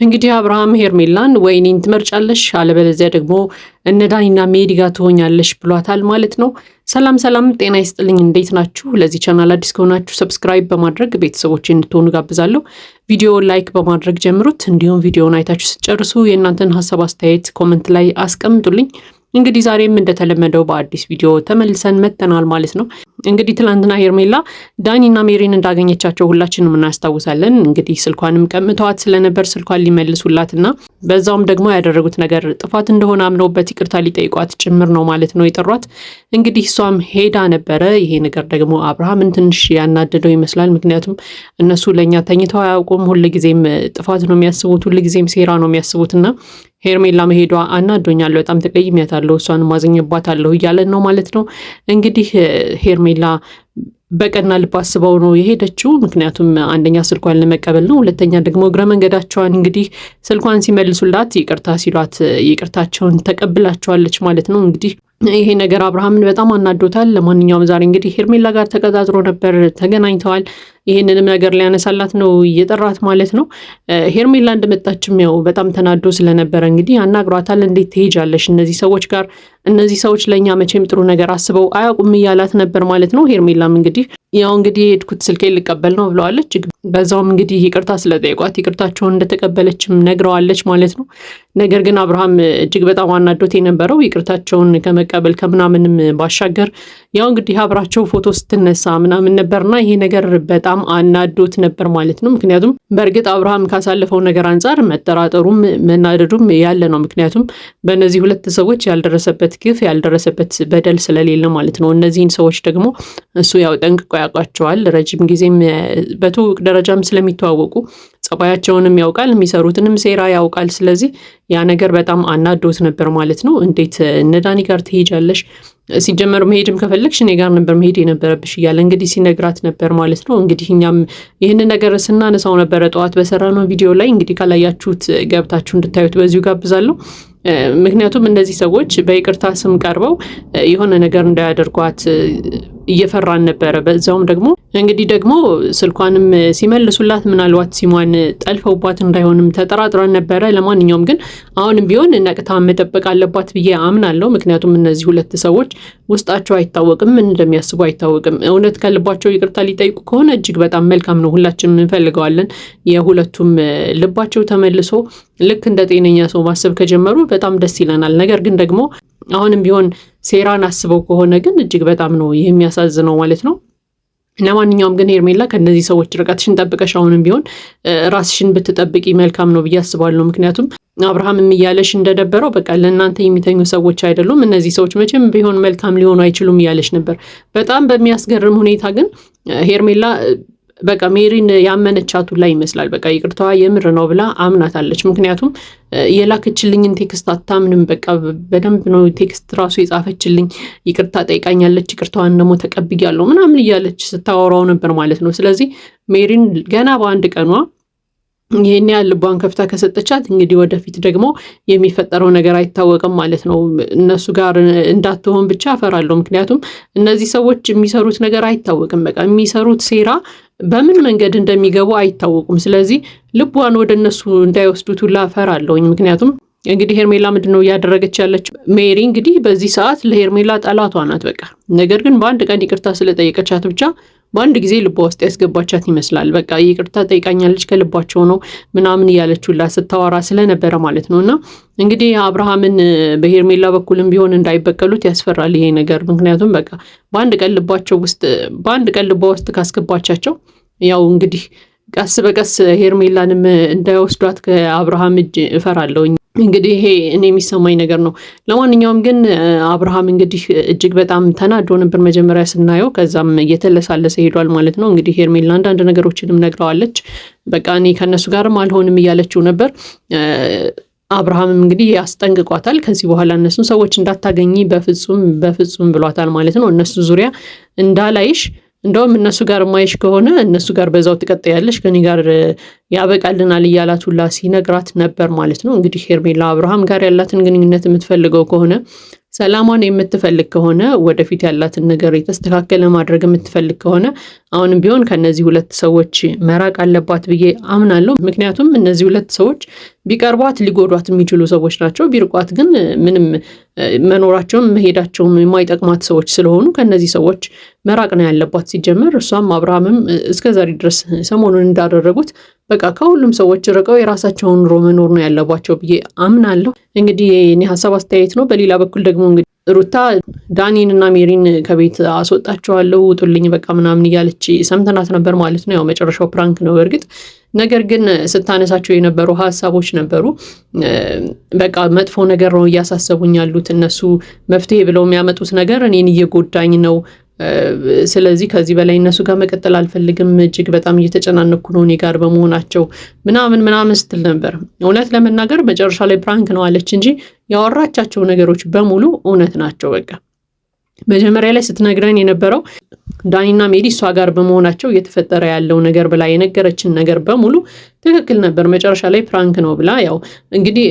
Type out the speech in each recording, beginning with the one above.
እንግዲህ አብርሃም ሄርሜላን ወይኔን ትመርጫለሽ አለበለዚያ ደግሞ እነ ዳኒና ሜዲ ጋር ትሆኛለሽ ብሏታል ማለት ነው። ሰላም ሰላም፣ ጤና ይስጥልኝ። እንዴት ናችሁ? ለዚህ ቻናል አዲስ ከሆናችሁ ሰብስክራይብ በማድረግ ቤተሰቦች እንድትሆኑ ጋብዛለሁ። ቪዲዮውን ላይክ በማድረግ ጀምሩት። እንዲሁም ቪዲዮውን አይታችሁ ስትጨርሱ የእናንተን ሀሳብ አስተያየት ኮመንት ላይ አስቀምጡልኝ። እንግዲህ ዛሬም እንደተለመደው በአዲስ ቪዲዮ ተመልሰን መጥተናል ማለት ነው። እንግዲህ ትናንትና ሄርሜላ ዳኒና ሜሪን እንዳገኘቻቸው ሁላችንም እናስታውሳለን። እንግዲህ ስልኳንም ቀምተዋት ስለነበር ስልኳን ሊመልሱላትና በዛውም ደግሞ ያደረጉት ነገር ጥፋት እንደሆነ አምነውበት ይቅርታ ሊጠይቋት ጭምር ነው ማለት ነው የጠሯት። እንግዲህ እሷም ሄዳ ነበረ። ይሄ ነገር ደግሞ አብርሃምን ትንሽ ያናደደው ይመስላል። ምክንያቱም እነሱ ለእኛ ተኝተው አያውቁም። ሁልጊዜም ጥፋት ነው የሚያስቡት፣ ሁልጊዜም ሴራ ነው የሚያስቡትና ሄርሜላ መሄዷ አናዶኛል፣ በጣም ተቀይሜያታለሁ፣ እሷን ማዘኝባታለሁ እያለን ነው ማለት ነው። እንግዲህ ሄርሜላ በቀና ልብ አስበው ነው የሄደችው። ምክንያቱም አንደኛ ስልኳን ለመቀበል ነው፣ ሁለተኛ ደግሞ እግረ መንገዳቸዋን እንግዲህ ስልኳን ሲመልሱላት ይቅርታ ሲሏት ይቅርታቸውን ተቀብላቸዋለች ማለት ነው። እንግዲህ ይሄ ነገር አብርሃምን በጣም አናዶታል። ለማንኛውም ዛሬ እንግዲህ ሄርሜላ ጋር ተቀጣጥሮ ነበር፣ ተገናኝተዋል። ይህንንም ነገር ሊያነሳላት ነው እየጠራት ማለት ነው። ሄርሜላ እንደመጣችም ያው በጣም ተናዶ ስለነበረ እንግዲህ አናግሯታል። እንዴት ትሄጃለሽ እነዚህ ሰዎች ጋር? እነዚህ ሰዎች ለእኛ መቼም ጥሩ ነገር አስበው አያውቁም እያላት ነበር ማለት ነው። ሄርሜላም እንግዲህ የሄድኩት ስልኬ ልቀበል ነው ብለዋለች። በዛውም እንግዲህ ይቅርታ ስለጠየቋት ይቅርታቸውን እንደተቀበለችም ነግረዋለች ማለት ነው። ነገር ግን አብርሃም እጅግ በጣም አናዶት የነበረው ይቅርታቸውን ከመቀበል ከምናምንም ባሻገር ያው እንግዲህ አብራቸው ፎቶ ስትነሳ ምናምን ነበርና ይሄ ነገር በጣም አናዶት ነበር ማለት ነው። ምክንያቱም በእርግጥ አብርሃም ካሳለፈው ነገር አንጻር መጠራጠሩም መናደዱም ያለ ነው። ምክንያቱም በእነዚህ ሁለት ሰዎች ያልደረሰበት ግፍ ያልደረሰበት በደል ስለሌለ ማለት ነው። እነዚህን ሰዎች ደግሞ እሱ ያው ጠንቅቆ ያውቃቸዋል። ረጅም ጊዜም በትውውቅ ደረጃም ስለሚተዋወቁ ጸባያቸውንም ያውቃል፣ የሚሰሩትንም ሴራ ያውቃል። ስለዚህ ያ ነገር በጣም አናዶት ነበር ማለት ነው። እንዴት እነ ዳኒ ጋር ትሄጃለሽ? ሲጀመር መሄድም ከፈለግሽ እኔ ጋር ነበር መሄድ የነበረብሽ እያለ እንግዲህ ሲነግራት ነበር ማለት ነው። እንግዲህ እኛም ይህንን ነገር ስናነሳው ነበረ ጠዋት በሰራነው ቪዲዮ ላይ። እንግዲህ ካላያችሁት ገብታችሁ እንድታዩት በዚሁ ጋብዛለሁ። ምክንያቱም እነዚህ ሰዎች በይቅርታ ስም ቀርበው የሆነ ነገር እንዳያደርጓት እየፈራን ነበረ። በዛውም ደግሞ እንግዲህ ደግሞ ስልኳንም ሲመልሱላት ምናልባት ሲሟን ጠልፈውባት እንዳይሆንም ተጠራጥረን ነበረ። ለማንኛውም ግን አሁንም ቢሆን ነቅታ መጠበቅ አለባት ብዬ አምናለሁ። ምክንያቱም እነዚህ ሁለት ሰዎች ውስጣቸው አይታወቅም፣ ምን እንደሚያስቡ አይታወቅም። እውነት ከልባቸው ይቅርታ ሊጠይቁ ከሆነ እጅግ በጣም መልካም ነው፣ ሁላችንም እንፈልገዋለን። የሁለቱም ልባቸው ተመልሶ ልክ እንደ ጤነኛ ሰው ማሰብ ከጀመሩ በጣም ደስ ይለናል። ነገር ግን ደግሞ አሁንም ቢሆን ሴራን አስበው ከሆነ ግን እጅግ በጣም ነው የሚያሳዝነው ማለት ነው። ለማንኛውም ግን ሄርሜላ ከእነዚህ ሰዎች ርቀትሽን ጠብቀሽ አሁንም ቢሆን ራስሽን ብትጠብቂ መልካም ነው ብዬ አስባለሁ። ምክንያቱም አብርሃምም እያለሽ እንደደበረው በቃ ለእናንተ የሚተኙ ሰዎች አይደሉም እነዚህ ሰዎች፣ መቼም ቢሆን መልካም ሊሆኑ አይችሉም እያለሽ ነበር። በጣም በሚያስገርም ሁኔታ ግን ሄርሜላ በቃ ሜሪን ያመነቻቱ ላይ ይመስላል። በቃ ይቅርታዋ የምር ነው ብላ አምናታለች። ምክንያቱም የላከችልኝን ቴክስት አታምንም። በቃ በደንብ ነው ቴክስት ራሱ የጻፈችልኝ። ይቅርታ ጠይቃኛለች፣ ይቅርታዋን ደግሞ ተቀብያለሁ ምናምን እያለች ስታወራው ነበር ማለት ነው። ስለዚህ ሜሪን ገና በአንድ ቀኗ ይህን ያህል ልቧን ከፍታ ከሰጠቻት እንግዲህ ወደፊት ደግሞ የሚፈጠረው ነገር አይታወቅም ማለት ነው። እነሱ ጋር እንዳትሆን ብቻ እፈራለሁ። ምክንያቱም እነዚህ ሰዎች የሚሰሩት ነገር አይታወቅም። በቃ የሚሰሩት ሴራ በምን መንገድ እንደሚገቡ አይታወቁም። ስለዚህ ልቧን ወደ እነሱ እንዳይወስዱት ሁላ እፈራለሁኝ። ምክንያቱም እንግዲህ ሄርሜላ ምንድን ነው እያደረገች ያለች? ሜሪ እንግዲህ በዚህ ሰዓት ለሄርሜላ ጠላቷ ናት በቃ። ነገር ግን በአንድ ቀን ይቅርታ ስለጠየቀቻት ብቻ በአንድ ጊዜ ልቧ ውስጥ ያስገባቻት ይመስላል። በቃ ይቅርታ ጠይቃኛለች ከልባቸው ነው ምናምን እያለችውላ ስታወራ ስለነበረ ማለት ነው። እና እንግዲህ አብርሃምን በሄርሜላ በኩልም ቢሆን እንዳይበቀሉት ያስፈራል ይሄ ነገር። ምክንያቱም በቃ በአንድ ቀን ልቧ ውስጥ ካስገባቻቸው ያው እንግዲህ ቀስ በቀስ ሄርሜላንም እንዳይወስዷት ከአብርሃም እጅ እፈራለሁኝ። እንግዲህ ይሄ እኔ የሚሰማኝ ነገር ነው። ለማንኛውም ግን አብርሃም እንግዲህ እጅግ በጣም ተናዶ ነበር መጀመሪያ ስናየው፣ ከዛም እየተለሳለሰ ሄዷል ማለት ነው። እንግዲህ ሄርሜላ አንዳንድ ነገሮችንም ነግረዋለች። በቃ እኔ ከእነሱ ጋርም አልሆንም እያለችው ነበር። አብርሃምም እንግዲህ ያስጠንቅቋታል። ከዚህ በኋላ እነሱን ሰዎች እንዳታገኚ በፍጹም ብሏታል ማለት ነው። እነሱ ዙሪያ እንዳላይሽ፣ እንደውም እነሱ ጋር ማይሽ ከሆነ እነሱ ጋር በዛው ትቀጥያለሽ፣ ከኔ ጋር ያበቃልናል እያላት ሁላ ሲነግራት ነበር ማለት ነው። እንግዲህ ሄርሜላ አብርሃም ጋር ያላትን ግንኙነት የምትፈልገው ከሆነ ሰላሟን የምትፈልግ ከሆነ ወደፊት ያላትን ነገር የተስተካከለ ማድረግ የምትፈልግ ከሆነ አሁንም ቢሆን ከነዚህ ሁለት ሰዎች መራቅ አለባት ብዬ አምናለሁ። ምክንያቱም እነዚህ ሁለት ሰዎች ቢቀርቧት ሊጎዷት የሚችሉ ሰዎች ናቸው። ቢርቋት ግን ምንም መኖራቸውም መሄዳቸውም የማይጠቅማት ሰዎች ስለሆኑ ከነዚህ ሰዎች መራቅ ነው ያለባት። ሲጀመር እሷም አብርሃምም እስከዛሬ ድረስ ሰሞኑን እንዳደረጉት በቃ ከሁሉም ሰዎች ርቀው የራሳቸውን ኑሮ መኖር ነው ያለባቸው ብዬ አምናለሁ። እንግዲህ የኔ ሀሳብ አስተያየት ነው። በሌላ በኩል ደግሞ እንግዲህ ሩታ ዳኒን እና ሜሪን ከቤት አስወጣቸዋለሁ ውጡልኝ በቃ ምናምን እያለች ሰምተናት ነበር ማለት ነው። ያው መጨረሻው ፕራንክ ነው በእርግጥ። ነገር ግን ስታነሳቸው የነበሩ ሀሳቦች ነበሩ። በቃ መጥፎ ነገር ነው እያሳሰቡኝ ያሉት እነሱ መፍትሄ ብለው የሚያመጡት ነገር እኔን እየጎዳኝ ነው። ስለዚህ ከዚህ በላይ እነሱ ጋር መቀጠል አልፈልግም፣ እጅግ በጣም እየተጨናነኩ ነው እኔ ጋር በመሆናቸው ምናምን ስትል ነበር። እውነት ለመናገር መጨረሻ ላይ ፕራንክ ነው አለች እንጂ ያወራቻቸው ነገሮች በሙሉ እውነት ናቸው። በቃ መጀመሪያ ላይ ስትነግረን የነበረው ዳኒና ሜሪ እሷ ጋር በመሆናቸው እየተፈጠረ ያለው ነገር ብላ የነገረችን ነገር በሙሉ ትክክል ነበር። መጨረሻ ላይ ፕራንክ ነው ብላ ያው እንግዲህ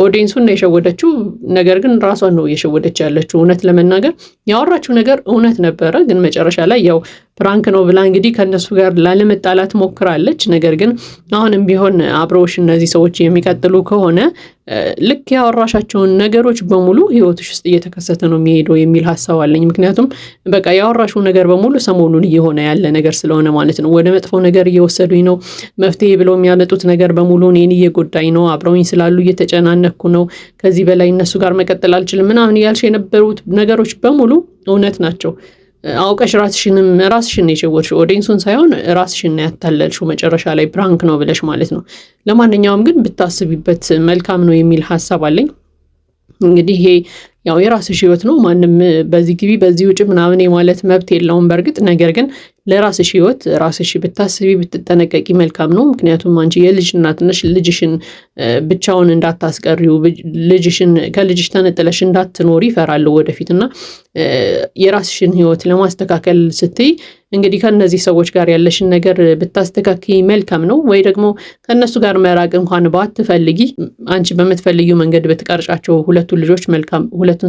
ኦዲየንሱን ነው የሸወደችው። ነገር ግን ራሷን ነው እየሸወደች ያለችው። እውነት ለመናገር ያወራችው ነገር እውነት ነበረ፣ ግን መጨረሻ ላይ ያው ፕራንክ ነው ብላ እንግዲህ ከነሱ ጋር ላለመጣላት ሞክራለች። ነገር ግን አሁንም ቢሆን አብረውሽ እነዚህ ሰዎች የሚቀጥሉ ከሆነ ልክ ያወራሻቸውን ነገሮች በሙሉ ህይወትሽ ውስጥ እየተከሰተ ነው የሚሄደው የሚል ሀሳብ አለኝ። ምክንያቱም በቃ ያወራሽው ነገር በሙሉ ሰሞኑን እየሆነ ያለ ነገር ስለሆነ ማለት ነው። ወደ መጥፎ ነገር እየወሰዱኝ ነው፣ መፍትሄ ብለው የሚያመጡት ነገር በሙሉ እኔን እየጎዳኝ ነው፣ አብረውኝ ስላሉ እየተጨናነኩ ነው፣ ከዚህ በላይ እነሱ ጋር መቀጠል አልችልም ምናምን እያልሽ የነበሩት ነገሮች በሙሉ እውነት ናቸው። አውቀሽ ራስሽን የሸወድሽው ኦዲየንሱን ሳይሆን ራስሽን ያታለልሽው መጨረሻ ላይ ፕራንክ ነው ብለሽ ማለት ነው። ለማንኛውም ግን ብታስቢበት መልካም ነው የሚል ሀሳብ አለኝ። እንግዲህ ይሄ ያው የራስሽ ህይወት ነው። ማንም በዚህ ግቢ በዚህ ውጭ ምናምን የማለት መብት የለውም በእርግጥ። ነገር ግን ለራስሽ ህይወት ራስሽ ብታስቢ ብትጠነቀቂ መልካም ነው። ምክንያቱም አንቺ የልጅ እናት ነሽ። ልጅሽን ብቻውን እንዳታስቀሪው፣ ከልጅሽ ተነጥለሽ እንዳትኖሪ ይፈራለሁ ወደፊት እና የራስሽን ህይወት ለማስተካከል ስትይ እንግዲህ ከነዚህ ሰዎች ጋር ያለሽን ነገር ብታስተካክይ መልካም ነው። ወይ ደግሞ ከነሱ ጋር መራቅ እንኳን ባትፈልጊ አንቺ በምትፈልጊው መንገድ ብትቀርጫቸው ሁለቱን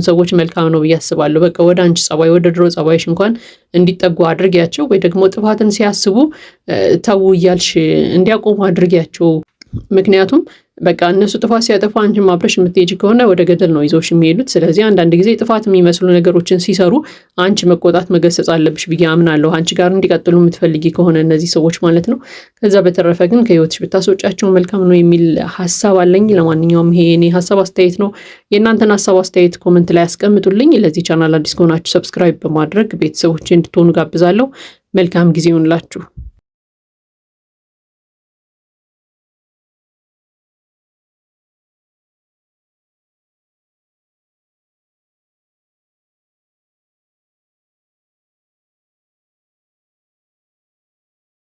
ሰዎች መልካም ነው ብዬ አስባለሁ። በቃ ወደ አንቺ ጸባይ፣ ወደ ድሮ ጸባይሽ እንኳን እንዲጠጉ አድርጊያቸው። ወይ ደግሞ ጥፋትን ሲያስቡ ተው እያልሽ እንዲያቆሙ አድርጊያቸው። ምክንያቱም በቃ እነሱ ጥፋት ሲያጠፋ አንቺም አብረሽ የምትሄጂ ከሆነ ወደ ገደል ነው ይዘውሽ የሚሄዱት። ስለዚህ አንዳንድ ጊዜ ጥፋት የሚመስሉ ነገሮችን ሲሰሩ አንቺ መቆጣት፣ መገሰጽ አለብሽ ብዬ አምናለሁ። አንቺ ጋር እንዲቀጥሉ የምትፈልጊ ከሆነ እነዚህ ሰዎች ማለት ነው። ከዛ በተረፈ ግን ከህይወትሽ ብታስወጫቸው መልካም ነው የሚል ሀሳብ አለኝ። ለማንኛውም ይሄ እኔ ሀሳብ አስተያየት ነው። የእናንተን ሀሳብ አስተያየት ኮመንት ላይ ያስቀምጡልኝ። ለዚህ ቻናል አዲስ ከሆናችሁ ሰብስክራይብ በማድረግ ቤተሰቦች እንድትሆኑ ጋብዛለሁ። መልካም ጊዜ ይሁንላችሁ።